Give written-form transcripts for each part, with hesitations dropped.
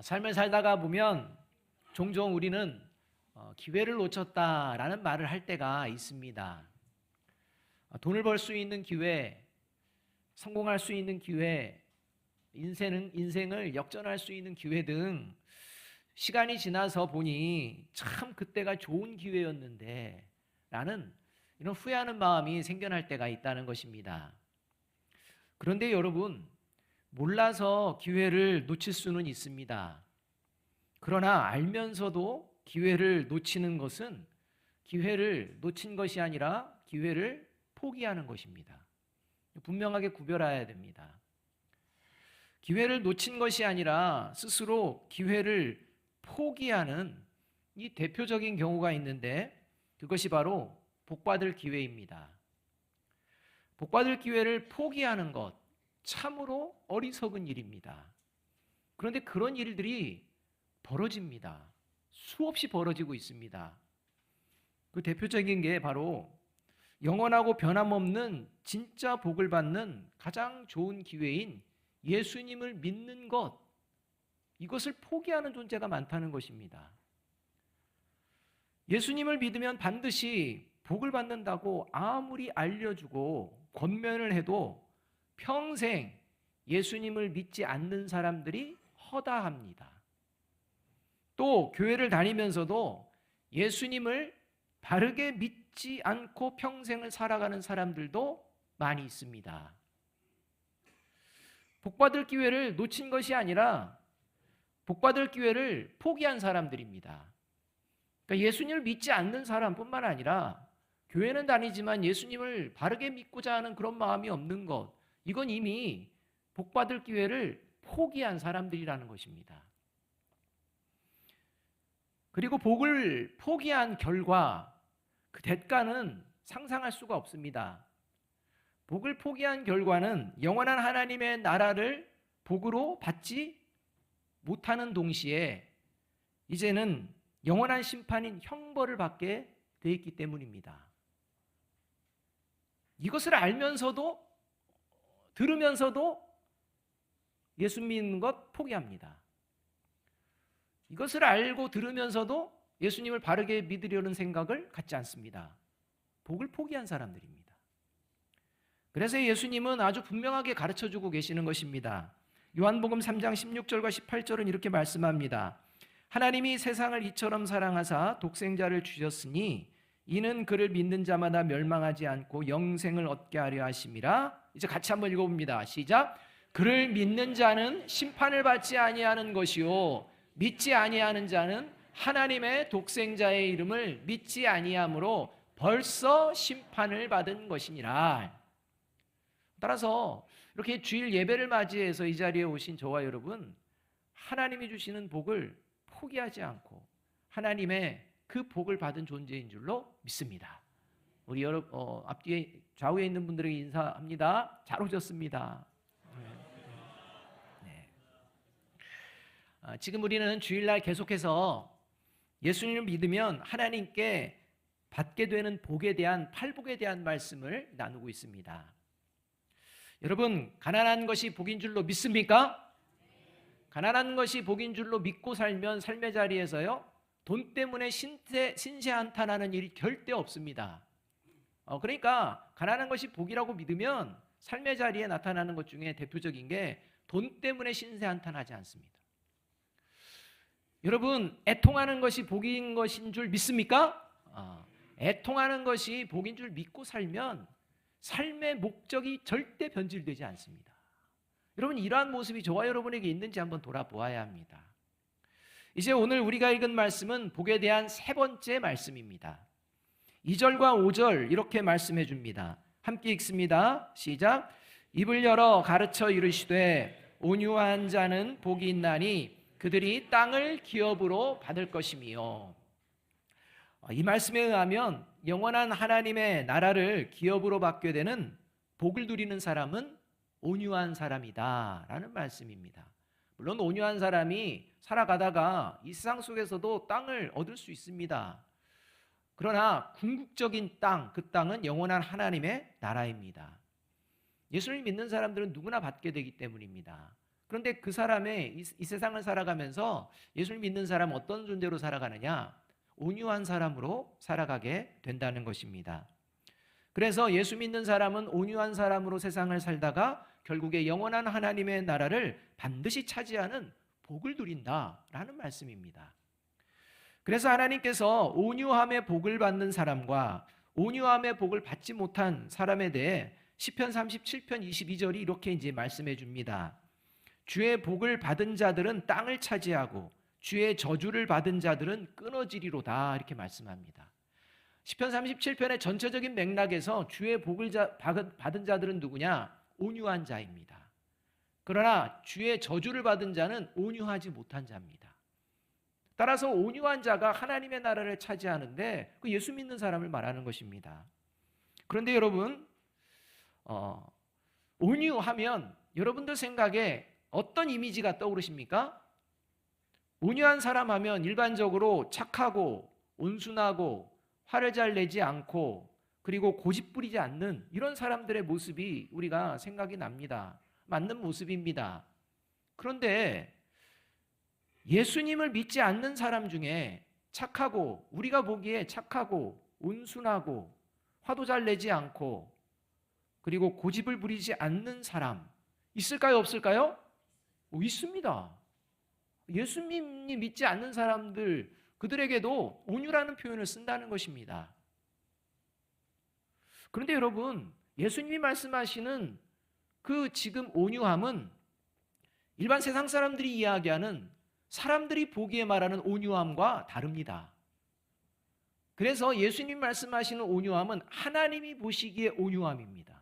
삶을 살다가 보면 종종 우리는 기회를 놓쳤다라는 말을 할 때가 있습니다. 돈을 벌 수 있는 기회, 성공할 수 있는 기회, 인생을 역전할 수 있는 기회 등 시간이 지나서 보니 참 그때가 좋은 기회였는데 라는 이런 후회하는 마음이 생겨날 때가 있다는 것입니다. 그런데 여러분, 몰라서 기회를 놓칠 수는 있습니다. 그러나 알면서도 기회를 놓치는 것은 기회를 놓친 것이 아니라 기회를 포기하는 것입니다. 분명하게 구별해야 됩니다. 기회를 놓친 것이 아니라 스스로 기회를 포기하는 이 대표적인 경우가 있는데 그것이 바로 복받을 기회입니다. 복받을 기회를 포기하는 것, 참으로 어리석은 일입니다. 그런데 그런 일들이 벌어집니다. 수없이 벌어지고 있습니다. 그 대표적인 게 바로 영원하고 변함없는 진짜 복을 받는 가장 좋은 기회인 예수님을 믿는 것, 이것을 포기하는 존재가 많다는 것입니다. 예수님을 믿으면 반드시 복을 받는다고 아무리 알려주고 권면을 해도 평생 예수님을 믿지 않는 사람들이 허다합니다. 또 교회를 다니면서도 예수님을 바르게 믿지 않고 평생을 살아가는 사람들도 많이 있습니다. 복받을 기회를 놓친 것이 아니라 복받을 기회를 포기한 사람들입니다. 그러니까 예수님을 믿지 않는 사람뿐만 아니라 교회는 다니지만 예수님을 바르게 믿고자 하는 그런 마음이 없는 것, 이건 이미 복받을 기회를 포기한 사람들이라는 것입니다. 그리고 복을 포기한 결과 그 대가는 상상할 수가 없습니다. 복을 포기한 결과는 영원한 하나님의 나라를 복으로 받지 못하는 동시에 이제는 영원한 심판인 형벌을 받게 돼 있기 때문입니다. 이것을 알면서도 들으면서도 예수 믿는 것 포기합니다. 이것을 알고 들으면서도 예수님을 바르게 믿으려는 생각을 갖지 않습니다. 복을 포기한 사람들입니다. 그래서 예수님은 아주 분명하게 가르쳐주고 계시는 것입니다. 요한복음 3장 16절과 18절은 이렇게 말씀합니다. 하나님이 세상을 이처럼 사랑하사 독생자를 주셨으니 이는 그를 믿는 자마다 멸망하지 않고 영생을 얻게 하려 하심이라. 이제 같이 한번 읽어봅니다. 시작. 그를 믿는 자는 심판을 받지 아니하는 것이요 믿지 아니하는 자는 하나님의 독생자의 이름을 믿지 아니함으로 벌써 심판을 받은 것이니라. 따라서 이렇게 주일 예배를 맞이해서 이 자리에 오신 저와 여러분, 하나님이 주시는 복을 포기하지 않고 하나님의 그 복을 받은 존재인 줄로 믿습니다. 우리 여러분 앞뒤에 좌우에 있는 분들에게 인사합니다. 잘 오셨습니다. 네. 지금 우리는 주일날 계속해서 예수님을 믿으면 하나님께 받게 되는 복에 대한 팔복에 대한 말씀을 나누고 있습니다. 여러분, 가난한 것이 복인 줄로 믿습니까? 가난한 것이 복인 줄로 믿고 살면 삶의 자리에서요, 돈 때문에 신세 한탄하는 일이 절대 없습니다. 그러니까 가난한 것이 복이라고 믿으면 삶의 자리에 나타나는 것 중에 대표적인 게 돈 때문에 신세 한탄하지 않습니다. 여러분, 애통하는 것이 복인 것인 줄 믿습니까? 애통하는 것이 복인 줄 믿고 살면 삶의 목적이 절대 변질되지 않습니다. 여러분, 이러한 모습이 저와 여러분에게 있는지 한번 돌아보아야 합니다. 이제 오늘 우리가 읽은 말씀은 복에 대한 세 번째 말씀입니다. 2절과 5절 이렇게 말씀해 줍니다. 함께 읽습니다. 시작. 입을 열어 가르쳐 이르시되 온유한 자는 복이 있나니 그들이 땅을 기업으로 받을 것이며. 이 말씀에 의하면 영원한 하나님의 나라를 기업으로 받게 되는 복을 누리는 사람은 온유한 사람이다 라는 말씀입니다. 물론 온유한 사람이 살아가다가 이 세상 속에서도 땅을 얻을 수 있습니다. 그러나 궁극적인 땅, 그 땅은 영원한 하나님의 나라입니다. 예수를 믿는 사람들은 누구나 받게 되기 때문입니다. 그런데 그 사람의 이 세상을 살아가면서 예수를 믿는 사람 어떤 존재로 살아가느냐? 온유한 사람으로 살아가게 된다는 것입니다. 그래서 예수 믿는 사람은 온유한 사람으로 세상을 살다가 결국에 영원한 하나님의 나라를 반드시 차지하는 복을 누린다라는 말씀입니다. 그래서 하나님께서 온유함의 복을 받는 사람과 온유함의 복을 받지 못한 사람에 대해 시편 37편 22절이 이렇게 이제 말씀해 줍니다. 주의 복을 받은 자들은 땅을 차지하고 주의 저주를 받은 자들은 끊어지리로다, 이렇게 말씀합니다. 시편 37편의 전체적인 맥락에서 주의 복을 받은 자들은 누구냐? 온유한 자입니다. 그러나 주의 저주를 받은 자는 온유하지 못한 자입니다. 따라서 온유한 자가 하나님의 나라를 차지하는데 그 예수 믿는 사람을 말하는 것입니다. 그런데 여러분, 온유하면 여러분들 생각에 어떤 이미지가 떠오르십니까? 온유한 사람 하면 일반적으로 착하고 온순하고 화를 잘 내지 않고 그리고 고집 부리지 않는 이런 사람들의 모습이 우리가 생각이 납니다. 맞는 모습입니다. 그런데 예수님을 믿지 않는 사람 중에 착하고, 우리가 보기에 착하고 온순하고 화도 잘 내지 않고 그리고 고집을 부리지 않는 사람 있을까요, 없을까요? 있습니다. 예수님이 믿지 않는 사람들, 그들에게도 온유라는 표현을 쓴다는 것입니다. 그런데 여러분, 예수님이 말씀하시는 그 지금 온유함은 일반 세상 사람들이 이야기하는, 사람들이 보기에 말하는 온유함과 다릅니다. 그래서 예수님 말씀하시는 온유함은 하나님이 보시기에 온유함입니다.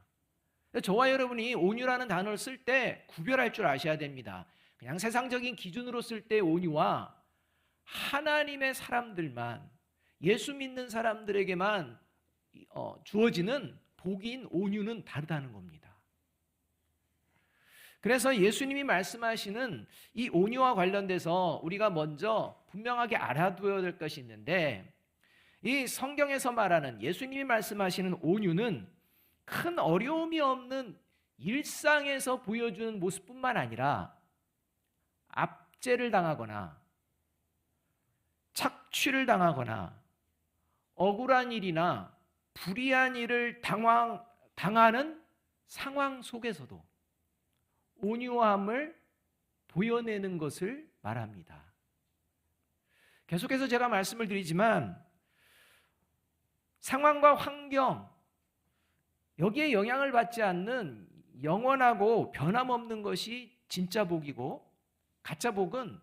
저와 여러분이 온유라는 단어를 쓸 때 구별할 줄 아셔야 됩니다. 그냥 세상적인 기준으로 쓸 때 온유와 하나님의 사람들만, 예수 믿는 사람들에게만 주어지는 복인 온유는 다르다는 겁니다. 그래서 예수님이 말씀하시는 이 온유와 관련돼서 우리가 먼저 분명하게 알아두어야 될 것이 있는데, 이 성경에서 말하는 예수님이 말씀하시는 온유는 큰 어려움이 없는 일상에서 보여주는 모습뿐만 아니라 압제를 당하거나 착취를 당하거나 억울한 일이나 불의한 일을 당하는 상황 속에서도 온유함을 보여내는 것을 말합니다. 계속해서 제가 말씀을 드리지만 상황과 환경, 여기에 영향을 받지 않는 영원하고 변함없는 것이 진짜 복이고, 가짜 복은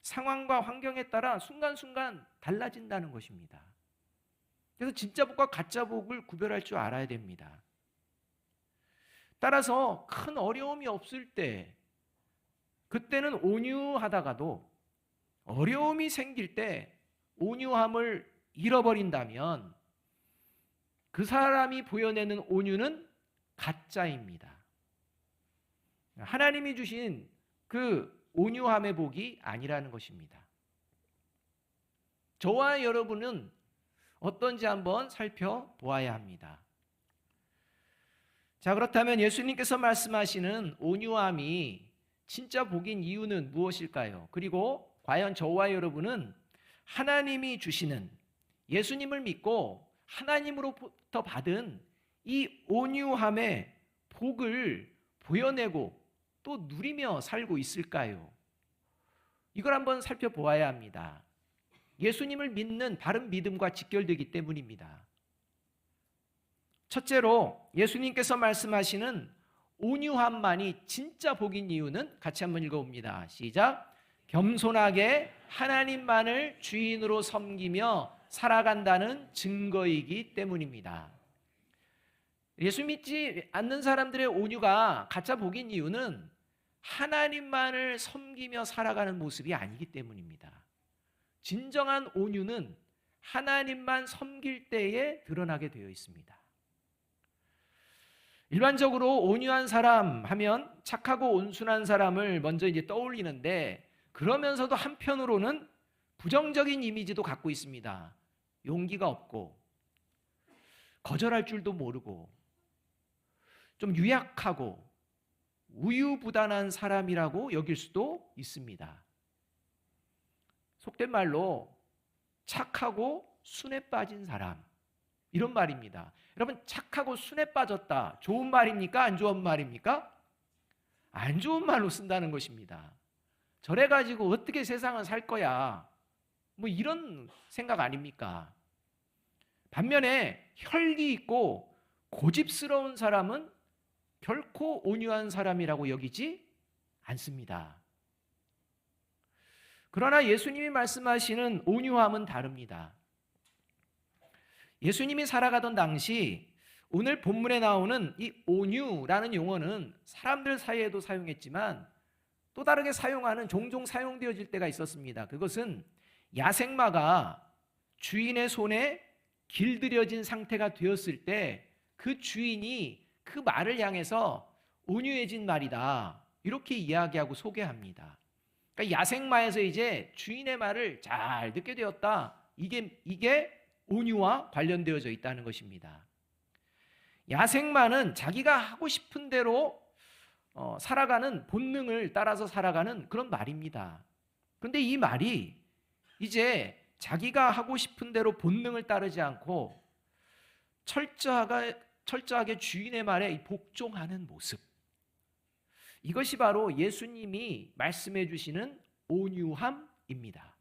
상황과 환경에 따라 순간순간 달라진다는 것입니다. 그래서 진짜 복과 가짜 복을 구별할 줄 알아야 됩니다. 따라서 큰 어려움이 없을 때, 그때는 온유하다가도 어려움이 생길 때 온유함을 잃어버린다면 그 사람이 보여내는 온유는 가짜입니다. 하나님이 주신 그 온유함의 복이 아니라는 것입니다. 저와 여러분은 어떤지 한번 살펴보아야 합니다. 자, 그렇다면 예수님께서 말씀하시는 온유함이 진짜 복인 이유는 무엇일까요? 그리고 과연 저와 여러분은 하나님이 주시는, 예수님을 믿고 하나님으로부터 받은 이 온유함의 복을 보여내고 또 누리며 살고 있을까요? 이걸 한번 살펴보아야 합니다. 예수님을 믿는 바른 믿음과 직결되기 때문입니다. 첫째로 예수님께서 말씀하시는 온유함만이 진짜 복인 이유는 같이 한번 읽어봅니다. 시작. 겸손하게 하나님만을 주인으로 섬기며 살아간다는 증거이기 때문입니다. 예수 믿지 않는 사람들의 온유가 가짜 복인 이유는 하나님만을 섬기며 살아가는 모습이 아니기 때문입니다. 진정한 온유는 하나님만 섬길 때에 드러나게 되어 있습니다. 일반적으로 온유한 사람 하면 착하고 온순한 사람을 먼저 이제 떠올리는데, 그러면서도 한편으로는 부정적인 이미지도 갖고 있습니다. 용기가 없고 거절할 줄도 모르고 좀 유약하고 우유부단한 사람이라고 여길 수도 있습니다. 속된 말로 착하고 순에 빠진 사람, 이런 말입니다. 여러분, 착하고 순에 빠졌다, 좋은 말입니까? 안 좋은 말입니까? 안 좋은 말로 쓴다는 것입니다. 저래 가지고 어떻게 세상을 살 거야, 뭐 이런 생각 아닙니까? 반면에 혈기 있고 고집스러운 사람은 결코 온유한 사람이라고 여기지 않습니다. 그러나 예수님이 말씀하시는 온유함은 다릅니다. 예수님이 살아가던 당시 오늘 본문에 나오는 이 온유라는 용어는 사람들 사이에도 사용했지만 또 다르게 사용하는, 종종 사용되어질 때가 있었습니다. 그것은 야생마가 주인의 손에 길들여진 상태가 되었을 때 그 주인이 그 말을 향해서 온유해진 말이다, 이렇게 이야기하고 소개합니다. 그러니까 야생마에서 이제 주인의 말을 잘 듣게 되었다, 이게 온유와 관련되어져 있다는 것입니다. 야생마는 자기가 하고 싶은 대로 살아가는, 본능을 따라서 살아가는 그런 말입니다. 그런데 이 말이 이제 자기가 하고 싶은 대로 본능을 따르지 않고 철저하게 주인의 말에 복종하는 모습, 이것이 바로 예수님이 말씀해 주시는 온유함입니다.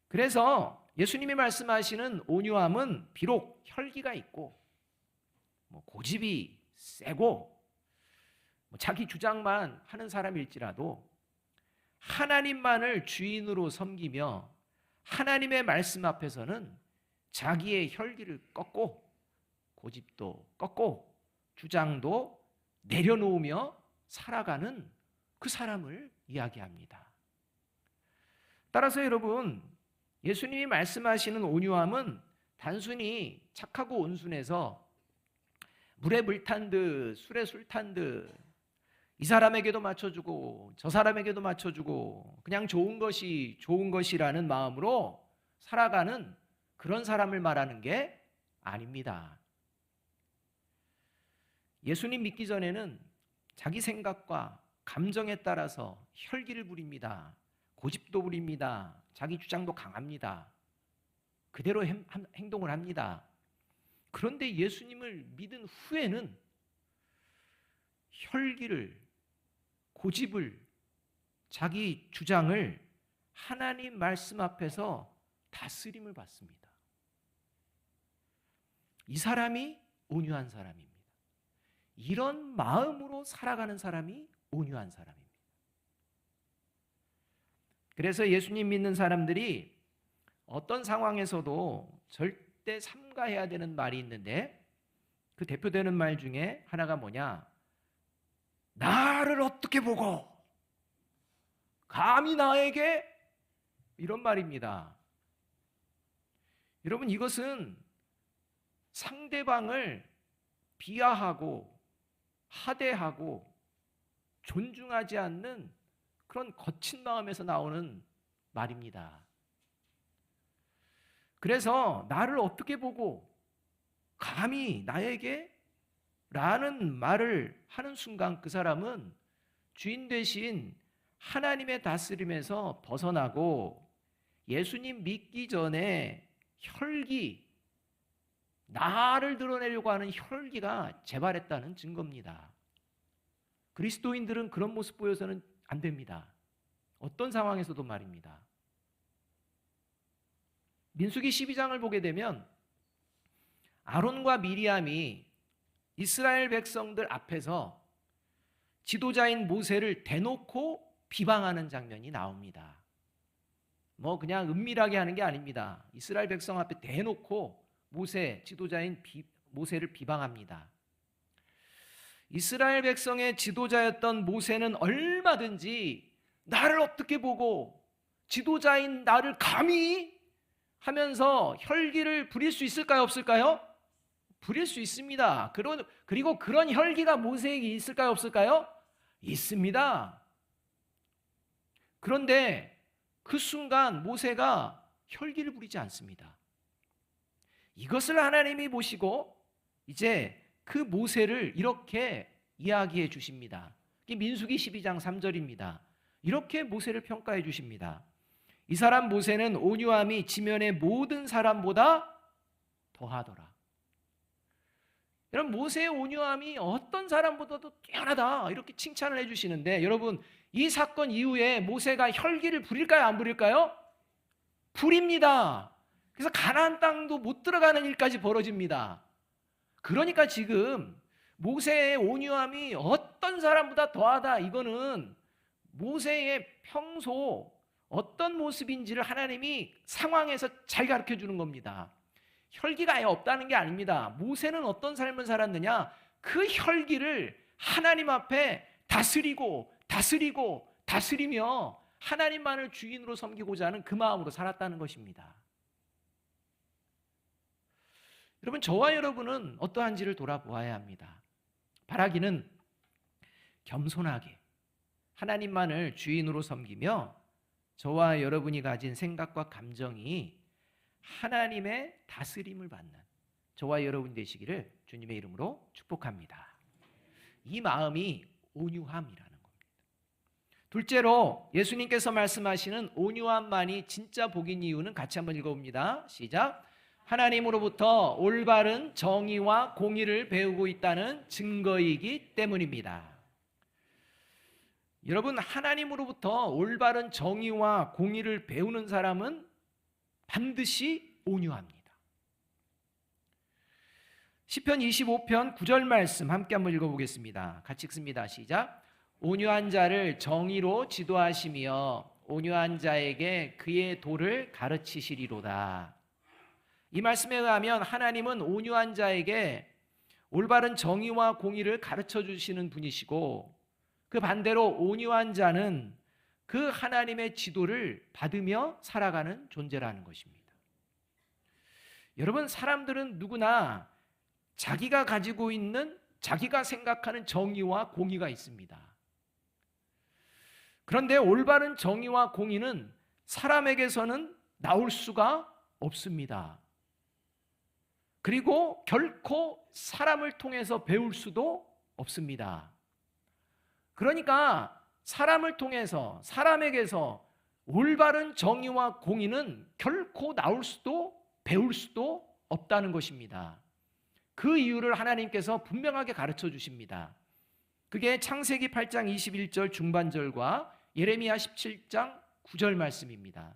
그래서 예수님이 말씀하시는 온유함은 비록 혈기가 있고 고집이 세고 자기 주장만 하는 사람일지라도 하나님만을 주인으로 섬기며 하나님의 말씀 앞에서는 자기의 혈기를 꺾고 고집도 꺾고 주장도 내려놓으며 살아가는 그 사람을 이야기합니다. 따라서 여러분, 예수님이 말씀하시는 온유함은 단순히 착하고 온순해서 물에 물 탄 듯 술에 술 탄 듯 이 사람에게도 맞춰주고 저 사람에게도 맞춰주고 그냥 좋은 것이라는 마음으로 살아가는 그런 사람을 말하는 게 아닙니다. 예수님 믿기 전에는 자기 생각과 감정에 따라서 혈기를 부립니다. 고집도 부립니다. 자기 주장도 강합니다. 그대로 행동을 합니다. 그런데 예수님을 믿은 후에는 혈기를, 고집을, 자기 주장을 하나님 말씀 앞에서 다스림을 받습니다. 이 사람이 온유한 사람입니다. 이런 마음으로 살아가는 사람이 온유한 사람입니다. 그래서 예수님 믿는 사람들이 어떤 상황에서도 절대 삼가해야 되는 말이 있는데, 그 대표되는 말 중에 하나가 뭐냐? 나를 어떻게 보고 감히 나에게, 이런 말입니다. 여러분, 이것은 상대방을 비하하고 하대하고 존중하지 않는 그런 거친 마음에서 나오는 말입니다. 그래서 나를 어떻게 보고 감히 나에게 라는 말을 하는 순간 그 사람은 주인 되신 하나님의 다스림에서 벗어나고 예수님 믿기 전에 혈기, 나를 드러내려고 하는 혈기가 재발했다는 증거입니다. 그리스도인들은 그런 모습 보여서는 안 됩니다. 어떤 상황에서도 말입니다. 민수기 12장을 보게 되면 아론과 미리암이 이스라엘 백성들 앞에서 지도자인 모세를 대놓고 비방하는 장면이 나옵니다. 그냥 은밀하게 하는 게 아닙니다. 이스라엘 백성 앞에 대놓고 지도자인 모세를 비방합니다. 이스라엘 백성의 지도자였던 모세는 얼마든지 나를 어떻게 보고 지도자인 나를 감히 하면서 혈기를 부릴 수 있을까요? 없을까요? 부릴 수 있습니다. 그리고 그런 혈기가 모세에게 있을까요? 없을까요? 있습니다. 그런데 그 순간 모세가 혈기를 부리지 않습니다. 이것을 하나님이 보시고 이제 그 모세를 이렇게 이야기해 주십니다. 이게 민수기 12장 3절입니다. 이렇게 모세를 평가해 주십니다. 이 사람 모세는 온유함이 지면의 모든 사람보다 더하더라. 여러분, 모세의 온유함이 어떤 사람보다도 뛰어나다, 이렇게 칭찬을 해주시는데, 여러분, 이 사건 이후에 모세가 혈기를 부릴까요, 안 부릴까요? 부립니다. 그래서 가나안 땅도 못 들어가는 일까지 벌어집니다. 그러니까 지금 모세의 온유함이 어떤 사람보다 더하다, 이거는 모세의 평소 어떤 모습인지를 하나님이 상황에서 잘 가르쳐 주는 겁니다. 혈기가 아예 없다는 게 아닙니다. 모세는 어떤 삶을 살았느냐? 그 혈기를 하나님 앞에 다스리며 하나님만을 주인으로 섬기고자 하는 그 마음으로 살았다는 것입니다. 여러분, 저와 여러분은 어떠한지를 돌아보아야 합니다. 바라기는 겸손하게 하나님만을 주인으로 섬기며 저와 여러분이 가진 생각과 감정이 하나님의 다스림을 받는 저와 여러분 되시기를 주님의 이름으로 축복합니다. 이 마음이 온유함이라는 겁니다. 둘째로 예수님께서 말씀하시는 온유함만이 진짜 복인 이유는 같이 한번 읽어봅니다. 시작. 하나님으로부터 올바른 정의와 공의를 배우고 있다는 증거이기 때문입니다. 여러분, 하나님으로부터 올바른 정의와 공의를 배우는 사람은 반드시 온유합니다. 시편 25편 9절 말씀 함께 한번 읽어보겠습니다. 같이 읽습니다. 시작. 온유한 자를 정의로 지도하시며 온유한 자에게 그의 도를 가르치시리로다. 이 말씀에 의하면 하나님은 온유한 자에게 올바른 정의와 공의를 가르쳐 주시는 분이시고, 그 반대로 온유한 자는 그 하나님의 지도를 받으며 살아가는 존재라는 것입니다. 여러분, 사람들은 누구나 자기가 가지고 있는, 자기가 생각하는 정의와 공의가 있습니다. 그런데 올바른 정의와 공의는 사람에게서는 나올 수가 없습니다. 그리고 결코 사람을 통해서 배울 수도 없습니다. 그러니까 사람을 통해서, 사람에게서 올바른 정의와 공의는 결코 나올 수도 배울 수도 없다는 것입니다. 그 이유를 하나님께서 분명하게 가르쳐 주십니다. 그게 창세기 8장 21절 중반절과 예레미야 17장 9절 말씀입니다.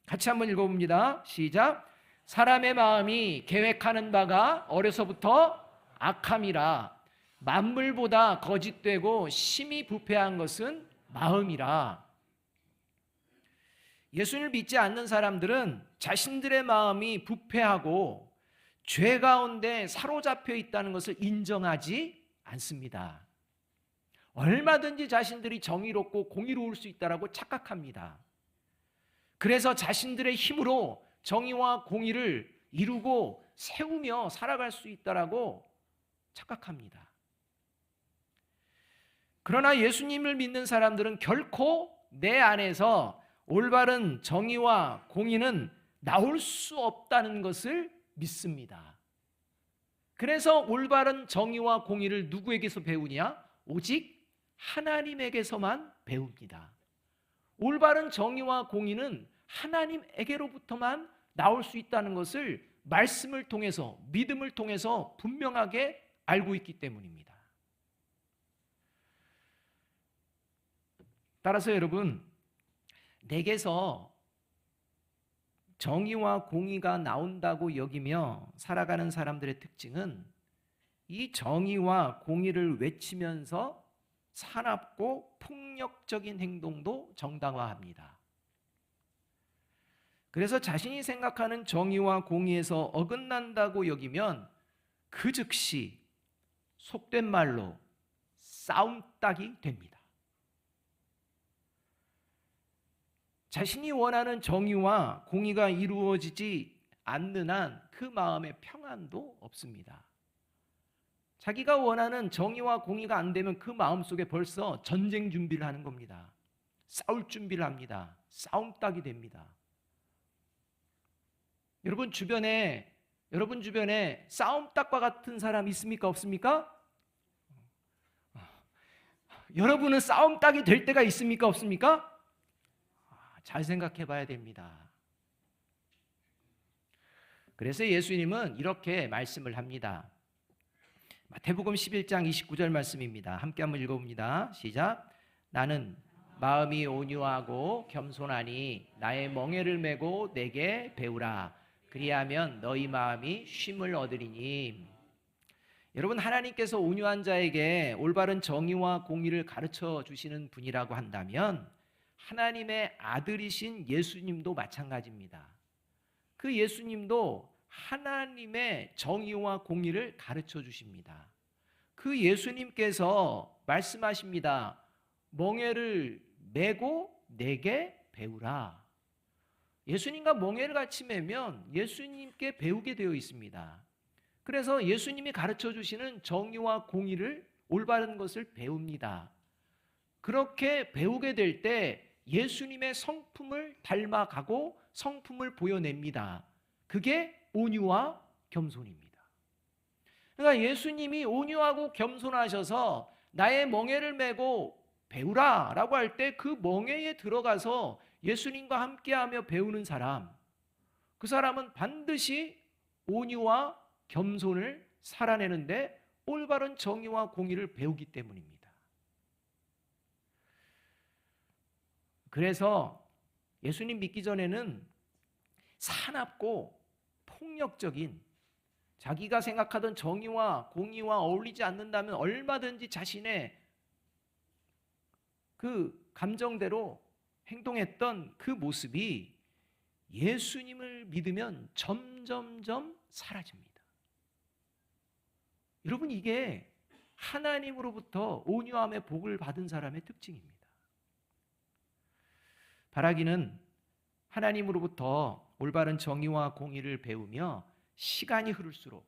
같이 한번 읽어봅니다. 시작. 사람의 마음이 계획하는 바가 어려서부터 악함이라. 만물보다 거짓되고 심히 부패한 것은 마음이라. 예수를 믿지 않는 사람들은 자신들의 마음이 부패하고 죄 가운데 사로잡혀 있다는 것을 인정하지 않습니다. 얼마든지 자신들이 정의롭고 공의로울 수 있다고 착각합니다. 그래서 자신들의 힘으로 정의와 공의를 이루고 세우며 살아갈 수 있다고 착각합니다. 그러나 예수님을 믿는 사람들은 결코 내 안에서 올바른 정의와 공의는 나올 수 없다는 것을 믿습니다. 그래서 올바른 정의와 공의를 누구에게서 배우냐? 오직 하나님에게서만 배웁니다. 올바른 정의와 공의는 하나님에게로부터만 나올 수 있다는 것을 말씀을 통해서, 믿음을 통해서 분명하게 알고 있기 때문입니다. 따라서 여러분, 내게서 정의와 공의가 나온다고 여기며 살아가는 사람들의 특징은 이 정의와 공의를 외치면서 사납고 폭력적인 행동도 정당화합니다. 그래서 자신이 생각하는 정의와 공의에서 어긋난다고 여기면 그 즉시 속된 말로 싸움닭이 됩니다. 자신이 원하는 정의와 공의가 이루어지지 않는 한 그 마음에 평안도 없습니다. 자기가 원하는 정의와 공의가 안 되면 그 마음속에 벌써 전쟁 준비를 하는 겁니다. 싸울 준비를 합니다. 싸움닭이 됩니다. 여러분 주변에 싸움닭과 같은 사람 있습니까? 없습니까? 여러분은 싸움 딱이 될 때가 있습니까? 없습니까? 잘 생각해 봐야 됩니다. 그래서 예수님은 이렇게 말씀을 합니다. 마태복음 11장 29절 말씀입니다. 함께 한번 읽어봅니다. 시작. 나는 마음이 온유하고 겸손하니 나의 멍에를 메고 내게 배우라. 그리하면 너희 마음이 쉼을 얻으리니. 여러분, 하나님께서 온유한 자에게 올바른 정의와 공의를 가르쳐 주시는 분이라고 한다면 하나님의 아들이신 예수님도 마찬가지입니다. 그 예수님도 하나님의 정의와 공의를 가르쳐 주십니다. 그 예수님께서 말씀하십니다. 멍에를 메고 내게 배우라. 예수님과 멍에를 같이 매면 예수님께 배우게 되어 있습니다. 그래서 예수님이 가르쳐 주시는 정의와 공의를 올바른 것을 배웁니다. 그렇게 배우게 될 때 예수님의 성품을 닮아가고 성품을 보여냅니다. 그게 온유와 겸손입니다. 그러니까 예수님이 온유하고 겸손하셔서 나의 멍에를 메고 배우라 라고 할 때 그 멍에에 들어가서 예수님과 함께하며 배우는 사람, 그 사람은 반드시 온유와 겸손을 살아내는데 올바른 정의와 공의를 배우기 때문입니다. 그래서 예수님 믿기 전에는 사납고 폭력적인, 자기가 생각하던 정의와 공의와 어울리지 않는다면 얼마든지 자신의 그 감정대로 행동했던 그 모습이 예수님을 믿으면 점점점 사라집니다. 여러분, 이게 하나님으로부터 온유함의 복을 받은 사람의 특징입니다. 바라기는 하나님으로부터 올바른 정의와 공의를 배우며 시간이 흐를수록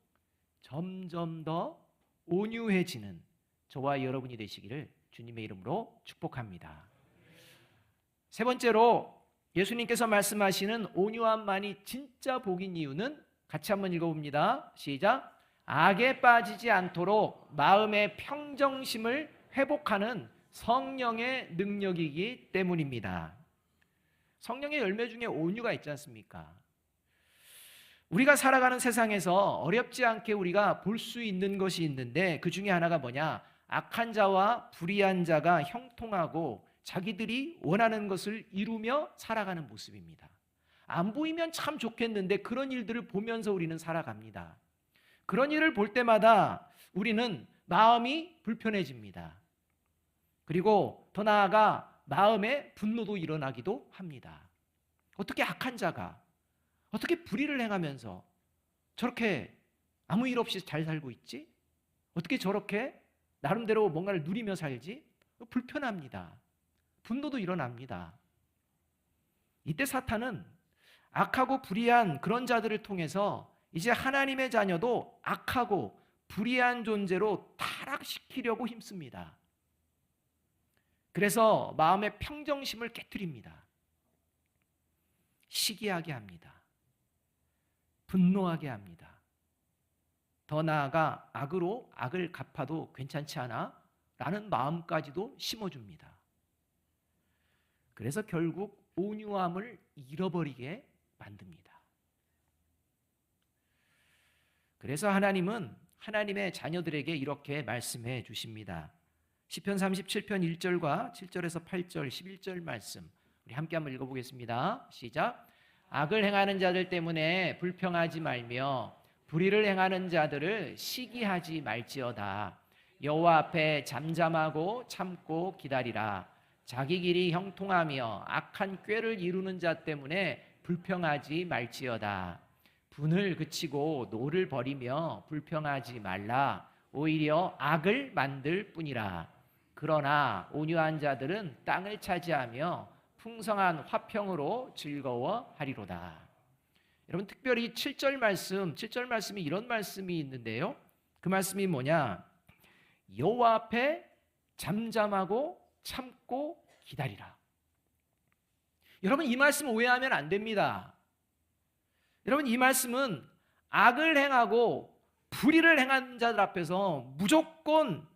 점점 더 온유해지는 저와 여러분이 되시기를 주님의 이름으로 축복합니다. 세 번째로 예수님께서 말씀하시는 온유함만이 진짜 복인 이유는 같이 한번 읽어봅니다. 시작. 악에 빠지지 않도록 마음의 평정심을 회복하는 성령의 능력이기 때문입니다. 성령의 열매 중에 온유가 있지 않습니까? 우리가 살아가는 세상에서 어렵지 않게 우리가 볼 수 있는 것이 있는데 그 중에 하나가 뭐냐? 악한 자와 불의한 자가 형통하고 자기들이 원하는 것을 이루며 살아가는 모습입니다. 안 보이면 참 좋겠는데 그런 일들을 보면서 우리는 살아갑니다. 그런 일을 볼 때마다 우리는 마음이 불편해집니다. 그리고 더 나아가 마음에 분노도 일어나기도 합니다. 어떻게 악한 자가, 어떻게 불의를 행하면서 저렇게 아무 일 없이 잘 살고 있지? 어떻게 저렇게 나름대로 뭔가를 누리며 살지? 불편합니다. 분노도 일어납니다. 이때 사탄은 악하고 불의한 그런 자들을 통해서 이제 하나님의 자녀도 악하고 불의한 존재로 타락시키려고 힘씁니다. 그래서 마음의 평정심을 깨트립니다. 시기하게 합니다. 분노하게 합니다. 더 나아가 악으로 악을 갚아도 괜찮지 않아? 라는 마음까지도 심어줍니다. 그래서 결국 온유함을 잃어버리게 만듭니다. 그래서 하나님은 하나님의 자녀들에게 이렇게 말씀해 주십니다. 시편 37편 1절과 7절에서 8절, 11절 말씀 우리 함께 한번 읽어보겠습니다. 시작. 악을 행하는 자들 때문에 불평하지 말며 불의를 행하는 자들을 시기하지 말지어다. 여호와 앞에 잠잠하고 참고 기다리라. 자기 길이 형통하며 악한 꾀를 이루는 자 때문에 불평하지 말지어다. 분을 그치고 노를 버리며 불평하지 말라. 오히려 악을 만들 뿐이라. 그러나 온유한 자들은 땅을 차지하며 풍성한 화평으로 즐거워하리로다. 여러분, 특별히 7절 말씀이 이런 말씀이 있는데요. 그 말씀이 뭐냐? 여호와 앞에 잠잠하고 참고 기다리라. 여러분, 이 말씀 오해하면 안 됩니다. 여러분, 이 말씀은 악을 행하고 불의를 행한 자들 앞에서 무조건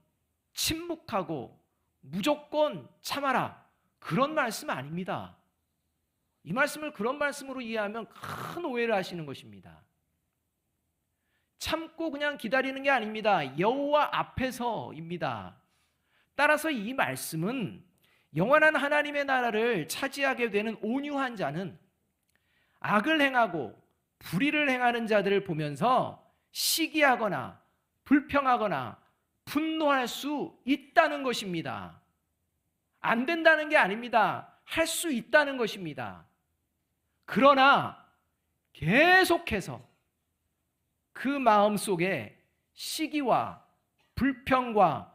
침묵하고 무조건 참아라, 그런 말씀 아닙니다. 이 말씀을 그런 말씀으로 이해하면 큰 오해를 하시는 것입니다. 참고 그냥 기다리는 게 아닙니다. 여호와 앞에서입니다. 따라서 이 말씀은 영원한 하나님의 나라를 차지하게 되는 온유한 자는 악을 행하고 불의를 행하는 자들을 보면서 시기하거나 불평하거나 분노할 수 있다는 것입니다. 안 된다는 게 아닙니다. 할 수 있다는 것입니다. 그러나 계속해서 그 마음 속에 시기와 불평과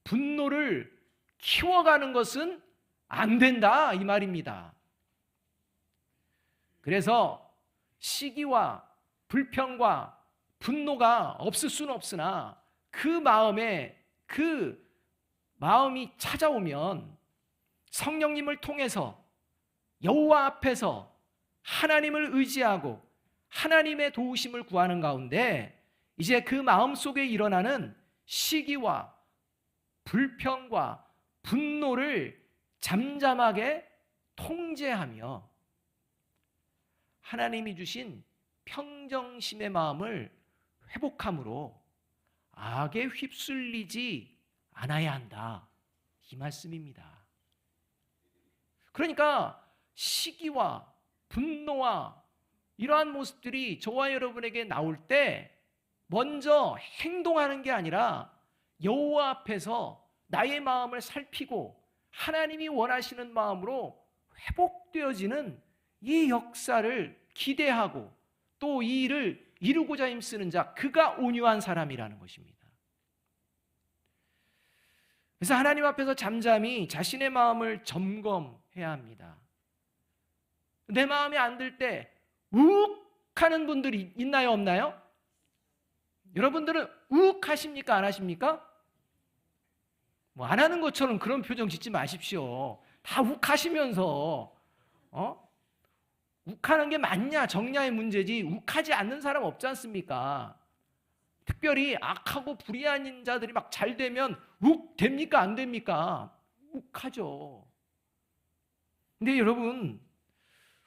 분노를 키워가는 것은 안 된다, 이 말입니다. 그래서 시기와 불평과 분노가 없을 수는 없으나 그 마음이 찾아오면 성령님을 통해서 여호와 앞에서 하나님을 의지하고 하나님의 도우심을 구하는 가운데 이제 그 마음 속에 일어나는 시기와 불평과 분노를 잠잠하게 통제하며 하나님이 주신 평정심의 마음을 회복함으로 악에 휩쓸리지 않아야 한다, 이 말씀입니다. 그러니까 시기와 분노와 이러한 모습들이 저와 여러분에게 나올 때 먼저 행동하는 게 아니라 여호와 앞에서 나의 마음을 살피고 하나님이 원하시는 마음으로 회복되어지는 이 역사를 기대하고 또 이 일을 이루고자 힘쓰는 자, 그가 온유한 사람이라는 것입니다. 그래서 하나님 앞에서 잠잠히 자신의 마음을 점검해야 합니다. 내 마음에 안 들 때 욱하는 분들이 있나요, 없나요? 여러분들은 욱하십니까, 안 하십니까? 뭐 안 하는 것처럼 그런 표정 짓지 마십시오. 다 욱하시면서 욱하는 게 맞냐 정냐의 문제지 욱하지 않는 사람 없지 않습니까? 특별히 악하고 불의한 자들이 막 잘 되면 욱 됩니까, 안 됩니까? 욱하죠. 근데 여러분,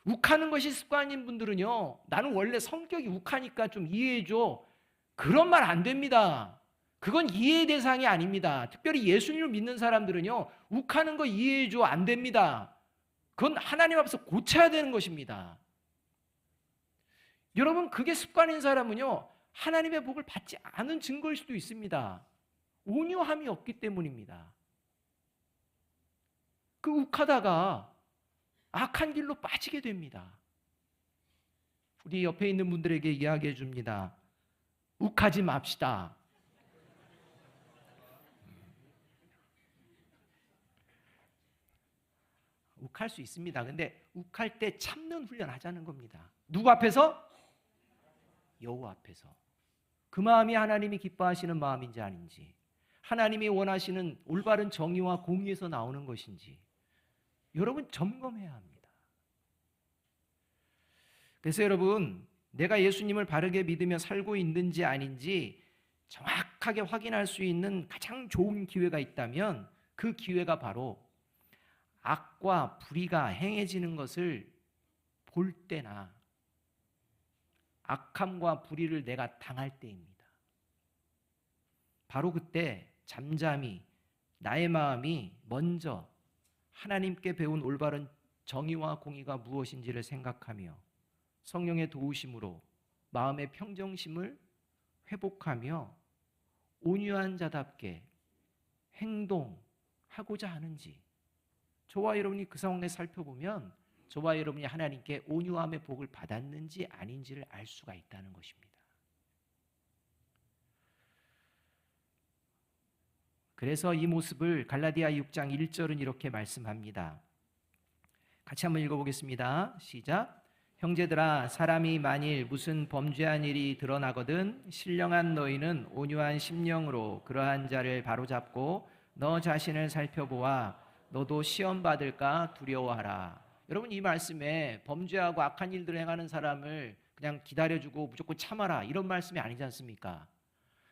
욱하는 것이 습관인 분들은요, 나는 원래 성격이 욱하니까 좀 이해해줘, 그런 말 안 됩니다. 그건 이해의 대상이 아닙니다. 특별히 예수님을 믿는 사람들은요, 욱하는 거 이해해줘, 안 됩니다. 그건 하나님 앞에서 고쳐야 되는 것입니다. 여러분, 그게 습관인 사람은요, 하나님의 복을 받지 않은 증거일 수도 있습니다. 온유함이 없기 때문입니다. 그 욱하다가 악한 길로 빠지게 됩니다. 우리 옆에 있는 분들에게 이야기해 줍니다. 욱하지 맙시다. 욱할 수 있습니다. 근데 욱할 때 참는 훈련 하자는 겁니다. 누구 앞에서? 여호와 앞에서. 그 마음이 하나님이 기뻐하시는 마음인지 아닌지, 하나님이 원하시는 올바른 정의와 공의에서 나오는 것인지 여러분 점검해야 합니다. 그래서 여러분, 내가 예수님을 바르게 믿으며 살고 있는지 아닌지 정확하게 확인할 수 있는 가장 좋은 기회가 있다면 그 기회가 바로 악과 불의가 행해지는 것을 볼 때나 악함과 불의를 내가 당할 때입니다. 바로 그때 잠잠히 나의 마음이 먼저 하나님께 배운 올바른 정의와 공의가 무엇인지를 생각하며 성령의 도우심으로 마음의 평정심을 회복하며 온유한 자답게 행동하고자 하는지, 저와 여러분이 그 상황에 살펴보면 저와 여러분이 하나님께 온유함의 복을 받았는지 아닌지를 알 수가 있다는 것입니다. 그래서 이 모습을 갈라디아 6장 1절은 이렇게 말씀합니다. 같이 한번 읽어보겠습니다. 시작. 형제들아, 사람이 만일 무슨 범죄한 일이 드러나거든 신령한 너희는 온유한 심령으로 그러한 자를 바로잡고 너 자신을 살펴보아 너도 시험 받을까 두려워하라. 여러분, 이 말씀에 범죄하고 악한 일들을 행하는 사람을 그냥 기다려주고 무조건 참아라, 이런 말씀이 아니지 않습니까?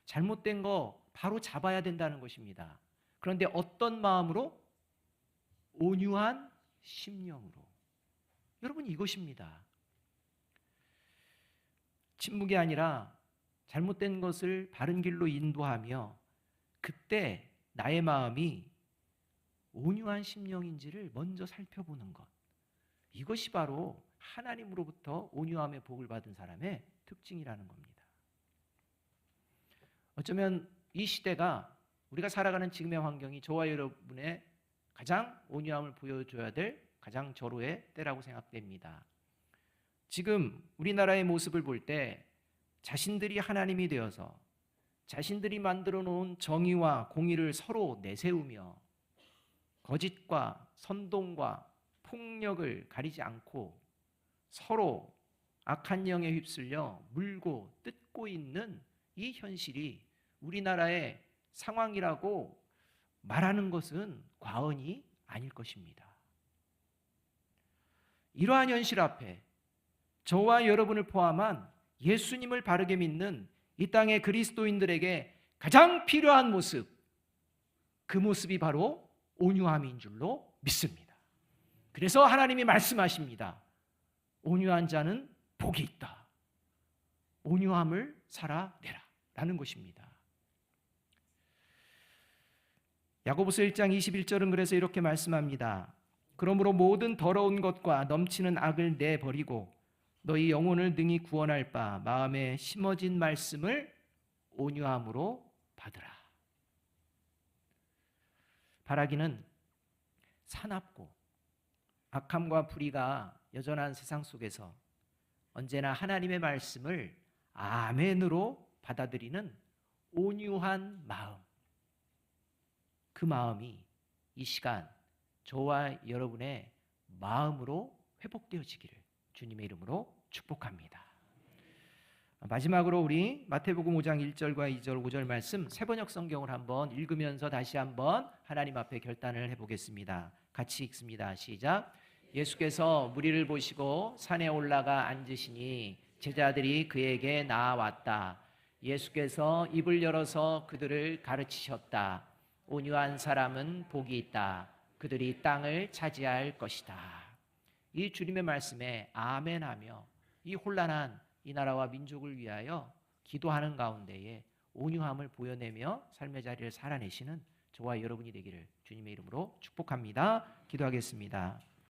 잘못된 거 바로 잡아야 된다는 것입니다. 그런데 어떤 마음으로? 온유한 심령으로. 여러분, 이것입니다. 침묵이 아니라 잘못된 것을 바른 길로 인도하며 그때 나의 마음이 온유한 심령인지를 먼저 살펴보는 것. 이것이 바로 하나님으로부터 온유함의 복을 받은 사람의 특징이라는 겁니다. 어쩌면 이 시대가, 우리가 살아가는 지금의 환경이 저와 여러분의 가장 온유함을 보여줘야 될 가장 절호의 때라고 생각됩니다. 지금 우리나라의 모습을 볼 때 자신들이 하나님이 되어서 자신들이 만들어 놓은 정의와 공의를 서로 내세우며 거짓과 선동과 폭력을 가리지 않고 서로 악한 영에 휩쓸려 물고 뜯고 있는 이 현실이 우리나라의 상황이라고 말하는 것은 과언이 아닐 것입니다. 이러한 현실 앞에 저와 여러분을 포함한 예수님을 바르게 믿는 이 땅의 그리스도인들에게 가장 필요한 모습, 그 모습이 바로 온유함인 줄로 믿습니다. 그래서 하나님이 말씀하십니다. 온유한 자는 복이 있다. 온유함을 살아내라 라는 것입니다. 야고보서 1장 21절은 그래서 이렇게 말씀합니다. 그러므로 모든 더러운 것과 넘치는 악을 내버리고 너희 영혼을 능히 구원할 바 마음에 심어진 말씀을 온유함으로 받으라. 바라기는 사납고 악함과 불의가 여전한 세상 속에서 언제나 하나님의 말씀을 아멘으로 받아들이는 온유한 마음, 그 마음이 이 시간 저와 여러분의 마음으로 회복되어지기를 주님의 이름으로 축복합니다. 마지막으로 우리 마태복음 5장 1절과 2절 5절 말씀 세번역 성경을 한번 읽으면서 다시 한번 하나님 앞에 결단을 해보겠습니다. 같이 읽습니다. 시작. 예수께서 무리를 보시고 산에 올라가 앉으시니 제자들이 그에게 나아왔다. 예수께서 입을 열어서 그들을 가르치셨다. 온유한 사람은 복이 있다. 그들이 땅을 차지할 것이다. 이 주님의 말씀에 아멘하며 이 혼란한 이 나라와 민족을 위하여 기도하는 가운데에 온유함을 보여내며 삶의 자리를 살아내시는 저와 여러분이 되기를 주님의 이름으로 축복합니다. 기도하겠습니다.